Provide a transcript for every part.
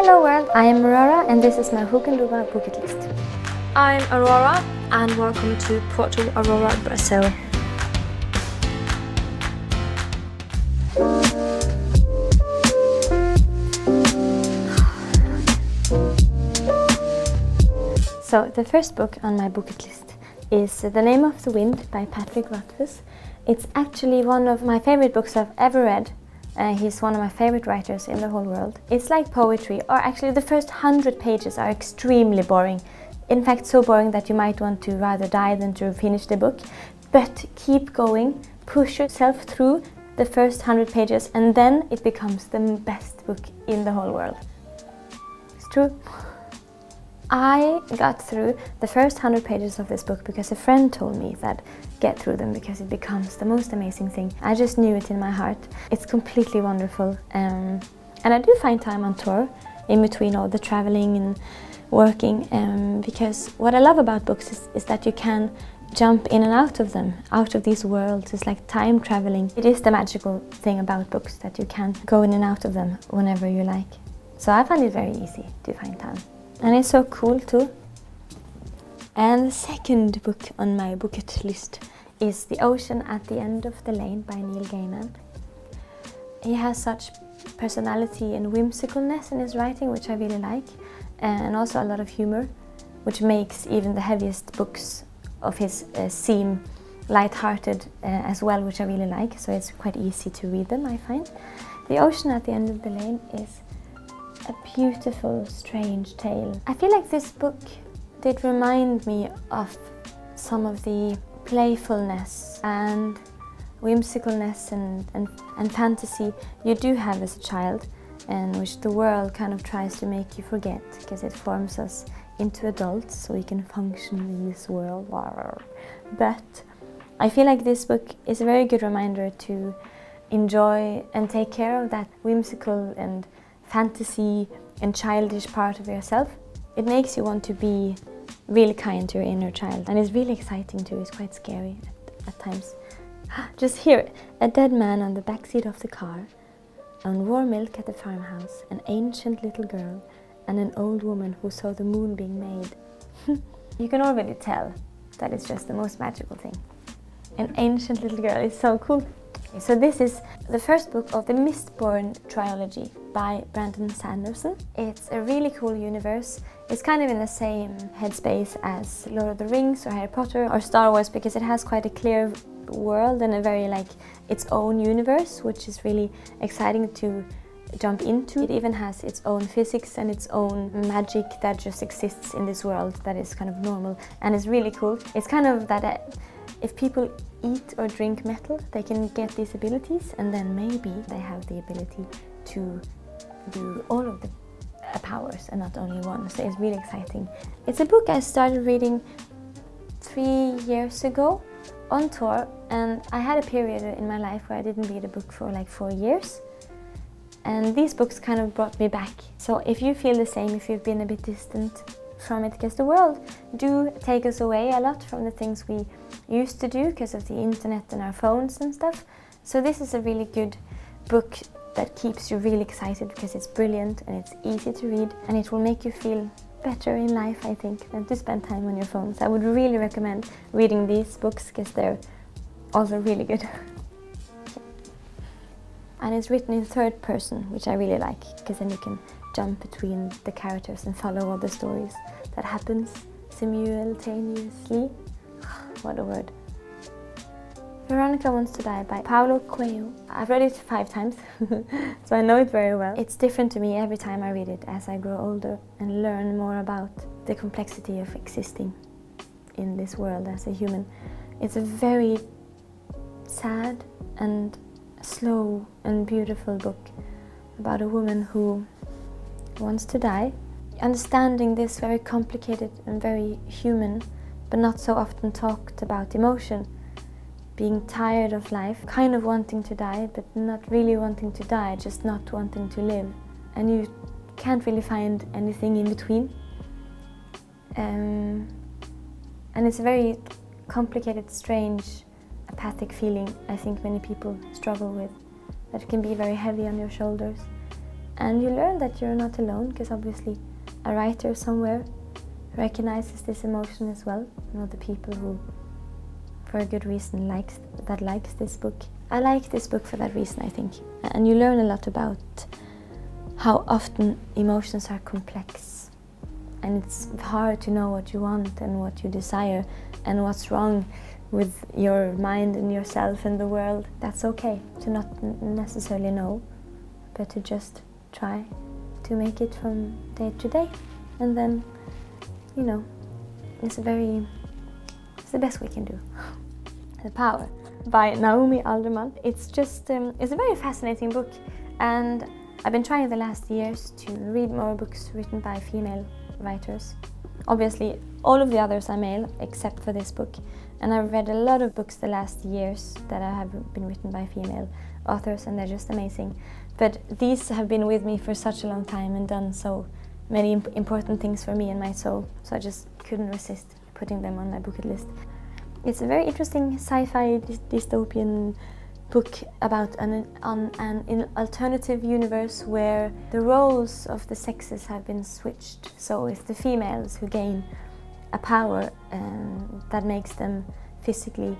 Hello world, I am Aurora and this is my Hugendubel bucket list. I'm Aurora and welcome to Porto Aurora, Brazil. So the first book on my bucket list is The Name of the Wind by Patrick Rothfuss. It's actually one of my favorite books I've ever read. He's one of my favorite writers in the whole world. It's like poetry, or actually the first 100 pages are extremely boring. In fact, so boring that you might want to rather die than to finish the book. But keep going, push yourself through the first 100 pages and then it becomes the best book in the whole world. It's true. I got through the first 100 pages of this book because a friend told me that get through them because it becomes the most amazing thing. I just knew it in my heart. It's completely wonderful. And I do find time on tour in between all the traveling and working because what I love about books is that you can jump in and out of them, out of these worlds. It's like time traveling. It is the magical thing about books that you can go in and out of them whenever you like. So I find it very easy to find time. And it's so cool too. And the second book on my bucket list is The Ocean at the End of the Lane by Neil Gaiman. He has such personality and whimsicalness in his writing, which I really like, and also a lot of humor, which makes even the heaviest books of his seem light-hearted as well, which I really like, so it's quite easy to read them, I find. The Ocean at the End of the Lane is a beautiful, strange tale. I feel like this book did remind me of some of the playfulness and whimsicalness and fantasy you do have as a child, and which the world kind of tries to make you forget because it forms us into adults so we can function in this world. But I feel like this book is a very good reminder to enjoy and take care of that whimsical and fantasy and childish part of yourself. It makes you want to be really kind to your inner child, and it's really exciting too. It's quite scary at times. Just hear it. A dead man on the backseat of the car, on warm milk at the farmhouse, an ancient little girl, and an old woman who saw the moon being made. You can already tell that it's just the most magical thing. An ancient little girl is so cool. So this is the first book of the Mistborn trilogy by Brandon Sanderson. It's a really cool universe. It's kind of in the same headspace as Lord of the Rings or Harry Potter or Star Wars, because it has quite a clear world and a very its own universe, which is really exciting to jump into. It even has its own physics and its own magic that just exists in this world that is kind of normal, and it's really cool. It's kind of that if people eat or drink metal, they can get these abilities, and then maybe they have the ability to do all of the powers and not only one. So it's really exciting. It's a book I started reading 3 years ago on tour, and I had a period in my life where I didn't read a book for like 4 years. And these books kind of brought me back. So if you feel the same, if you've been a bit distant from it, because the world do take us away a lot from the things we used to do because of the internet and our phones and stuff. So this is a really good book that keeps you really excited because it's brilliant and it's easy to read, and it will make you feel better in life, I think, than to spend time on your phones. I would really recommend reading these books because they're also really good. And it's written in third person, which I really like, because then you can jump between the characters and follow all the stories that happens simultaneously. What a word. Veronica Wants to Die by Paulo Coelho. I've read it 5 times, so I know it very well. It's different to me every time I read it as I grow older and learn more about the complexity of existing in this world as a human. It's a very sad and slow and beautiful book about a woman who wants to die, understanding this very complicated and very human but not so often talked about emotion, being tired of life, kind of wanting to die but not really wanting to die, just not wanting to live, and you can't really find anything in between. And it's a very complicated, strange, apathic feeling I think many people struggle with, that can be very heavy on your shoulders. And you learn that you're not alone, because obviously a writer somewhere recognizes this emotion as well. You know, the people who, for a good reason, likes this book. I like this book for that reason, I think. And you learn a lot about how often emotions are complex. And it's hard to know what you want and what you desire and what's wrong with your mind and yourself and the world. That's okay to not necessarily know, but to just try to make it from day to day. And then, you know, it's the best we can do. The Power by Naomi Alderman. It's just, it's a very fascinating book, and I've been trying the last years to read more books written by female writers. Obviously, all of the others are male, except for this book. And I've read a lot of books the last years that have been written by female authors, and they're just amazing. But these have been with me for such a long time and done so many important things for me and my soul, so I just couldn't resist putting them on my bucket list. It's a very interesting sci-fi dystopian book about an alternative universe where the roles of the sexes have been switched. So it's the females who gain a power that makes them physically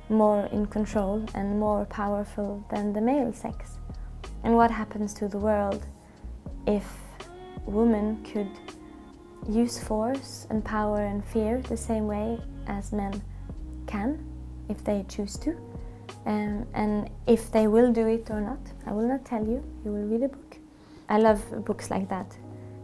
more in control and more powerful than the male sex. And what happens to the world if women could use force and power and fear the same way as men can, if they choose to, and if they will do it or not. I will not tell you, you will read a book. I love books like that,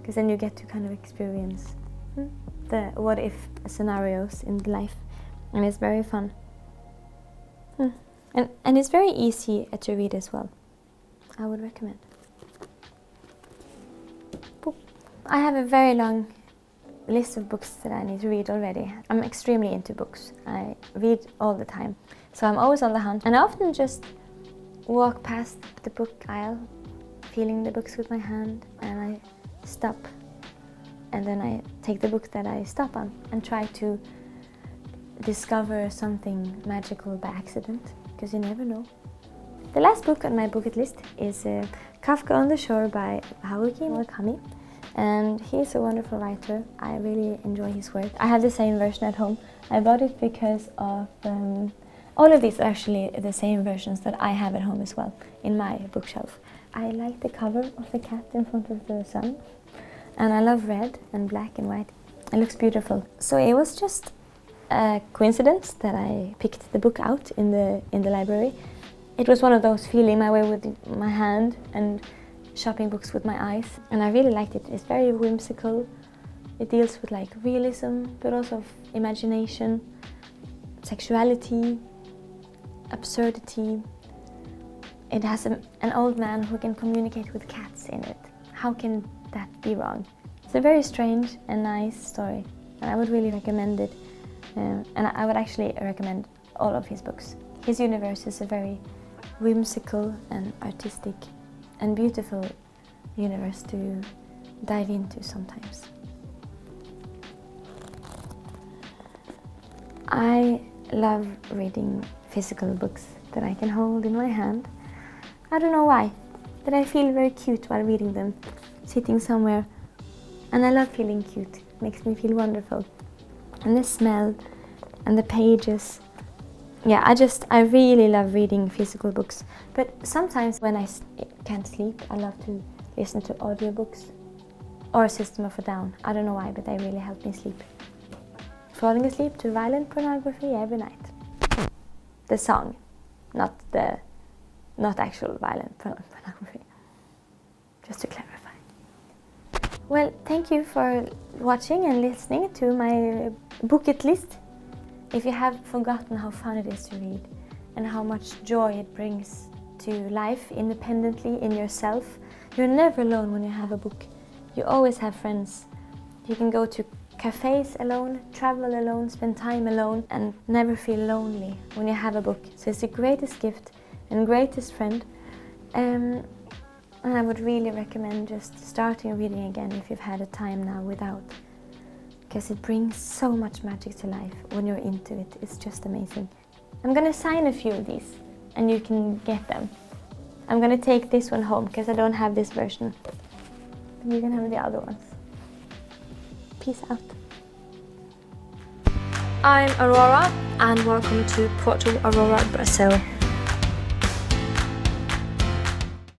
because then you get to kind of experience the what if scenarios in life, and it's very fun. And it's very easy to read as well. I would recommend. I have a very long list of books that I need to read already. I'm extremely into books. I read all the time, so I'm always on the hunt. And I often just walk past the book aisle, feeling the books with my hand, and I stop. And then I take the book that I stop on and try to discover something magical by accident, because you never know. The last book on my bucket list is Kafka on the Shore by Haruki Murakami. And he's a wonderful writer. I really enjoy his work. I have the same version at home. I bought it because of all of these are actually the same versions that I have at home as well in my bookshelf. I like the cover of the cat in front of the sun, and I love red and black and white. It looks beautiful. So it was just a coincidence that I picked the book out in the library. It was one of those feeling my way with my hand and shopping books with my eyes, and I really liked it. It's very whimsical. It deals with like realism, but also imagination, sexuality, absurdity. It has an old man who can communicate with cats in it. How can that be wrong? It's a very strange and nice story, and I would really recommend it. And I would actually recommend all of his books. His universe is a very whimsical and artistic and beautiful universe to dive into sometimes. I love reading physical books that I can hold in my hand. I don't know why, but I feel very cute while reading them, sitting somewhere. And I love feeling cute. It makes me feel wonderful. And the smell and the pages. Yeah, I really love reading physical books. But sometimes when I can't sleep, I love to listen to audiobooks or System of a Down. I don't know why, but they really help me sleep. Falling asleep to violent pornography every night. The song, not actual violent pornography. Just to clarify. Well, thank you for watching and listening to my bucket list. If you have forgotten how fun it is to read and how much joy it brings to life independently in yourself, you're never alone when you have a book. You always have friends. You can go to cafes alone, travel alone, spend time alone, and never feel lonely when you have a book. So it's the greatest gift and greatest friend. And I would really recommend just starting reading again if you've had a time now without. Because it brings so much magic to life when you're into it. It's just amazing. I'm gonna sign a few of these and you can get them. I'm gonna take this one home because I don't have this version. You can have the other ones. Peace out. I'm Aurora and welcome to Porto Aurora, Brazil.